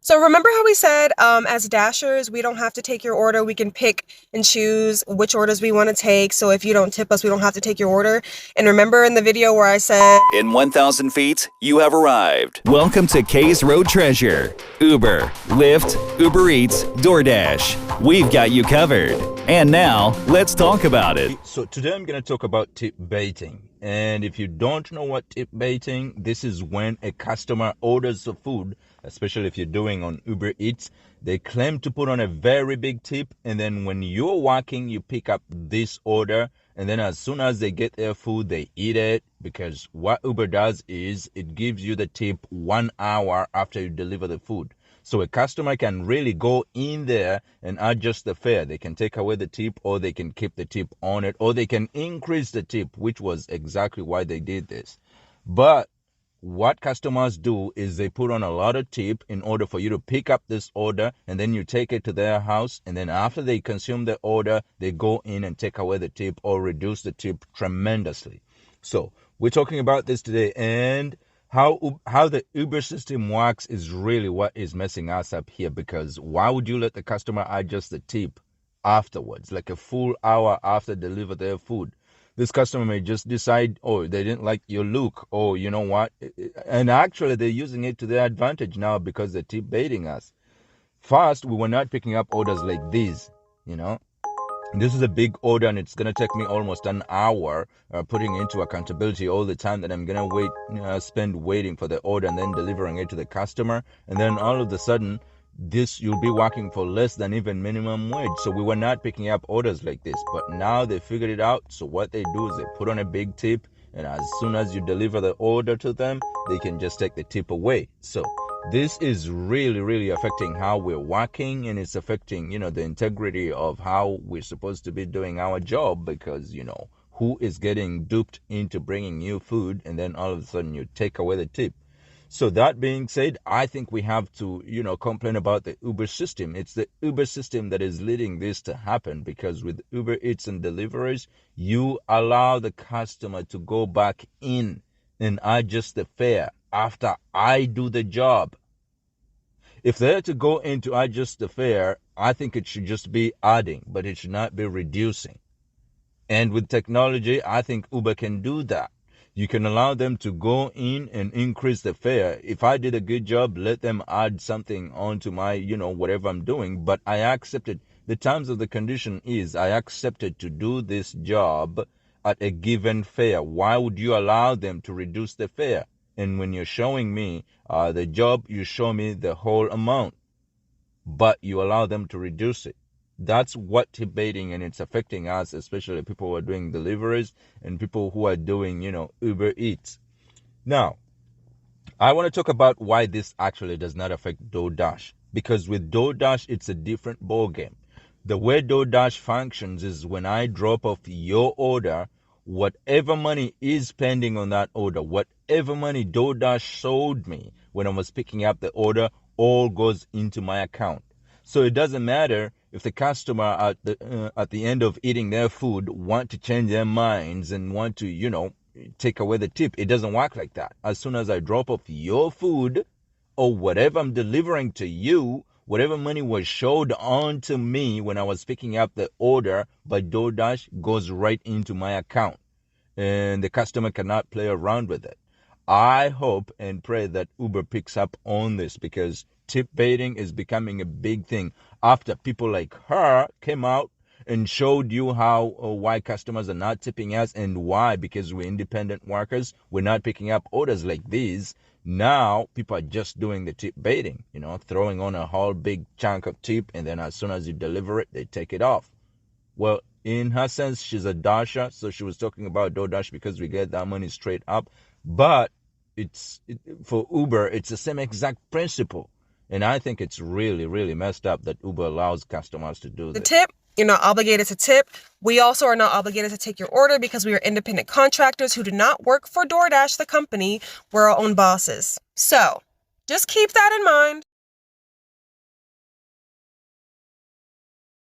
So remember how we said, as dashers, we don't have to take your order. We can pick and choose which orders we want to take. So if you don't tip us, we don't have to take your order. And remember in the video where I said, In 1,000 feet, you have arrived. Welcome to K's Road Treasure. Uber, Lyft, Uber Eats, Doordash. We've got you covered. And now, let's talk about it. So today I'm going to talk about tip baiting. And if you don't know what tip baiting, this is when a customer orders the food, especially if you're doing on Uber Eats. They claim to put on a very big tip, and then when you're working, you pick up this order, and then as soon as they get their food, they eat it, because what Uber does is it gives you the tip 1 hour after you deliver the food. So a customer can really go in there and adjust the fare. They can take away the tip, or they can keep the tip on it, or they can increase the tip, which was exactly why they did this. But what customers do is they put on a lot of tip in order for you to pick up this order, and then you take it to their house, and then after they consume the order, they go in and take away the tip or reduce the tip tremendously. So we're talking about this today, and how the Uber system works is really what is messing us up here, because why would you let the customer adjust the tip afterwards, like a full hour after deliver their food? This customer may just decide, oh, they didn't like your look, oh, you know what? And actually, they're using it to their advantage now because they're tip baiting us. First, we were not picking up orders like these, you know. This is a big order, and it's going to take me almost an hour putting into accountability all the time that I'm going to spend waiting for the order and then delivering it to the customer. And then all of a sudden, you'll be working for less than even minimum wage. So we were not picking up orders like this, but now they figured it out. So what they do is they put on a big tip, and as soon as you deliver the order to them, they can just take the tip away. So this is really, really affecting how we're working, and it's affecting, the integrity of how we're supposed to be doing our job, because, who is getting duped into bringing you food, and then all of a sudden you take away the tip. So that being said, I think we have to, complain about the Uber system. It's the Uber system that is leading this to happen, because with Uber Eats and deliveries, you allow the customer to go back in and adjust the fare after I do the job. If they're to go in to adjust the fare, I think it should just be adding, but it should not be reducing. And with technology, I think Uber can do that. You can allow them to go in and increase the fare. If I did a good job, let them add something onto my, whatever I'm doing. But I accepted, the terms of the condition is I accepted to do this job at a given fare. Why would you allow them to reduce the fare? And when you're showing me the job, you show me the whole amount, but you allow them to reduce it. That's what tip baiting, and it's affecting us, especially people who are doing deliveries and people who are doing, Uber Eats. Now, I want to talk about why this actually does not affect Doordarsh, because with Doordarsh, it's a different ballgame. The way Doordarsh functions is when I drop off your order, whatever money is pending on that order, whatever money Doordarsh sold me when I was picking up the order, all goes into my account. So it doesn't matter if the customer at the end of eating their food want to change their minds and want to, take away the tip. It doesn't work like that. As soon as I drop off your food or whatever I'm delivering to you, whatever money was showed on to me when I was picking up the order by Doordash goes right into my account, and the customer cannot play around with it. I hope and pray that Uber picks up on this, because tip baiting is becoming a big thing after people like her came out and showed you why customers are not tipping us, and why, because we're independent workers, we're not picking up orders like these. Now people are just doing the tip baiting, throwing on a whole big chunk of tip, and then as soon as you deliver it, they take it off. Well, in her sense, she's a dasher, so she was talking about DoorDash because we get that money straight up. But for Uber, it's the same exact principle. And I think it's really, really messed up that Uber allows customers to do the this. tip, you're not obligated to tip. We also are not obligated to take your order because we are independent contractors who do not work for DoorDash, the company. We're our own bosses. So just keep that in mind.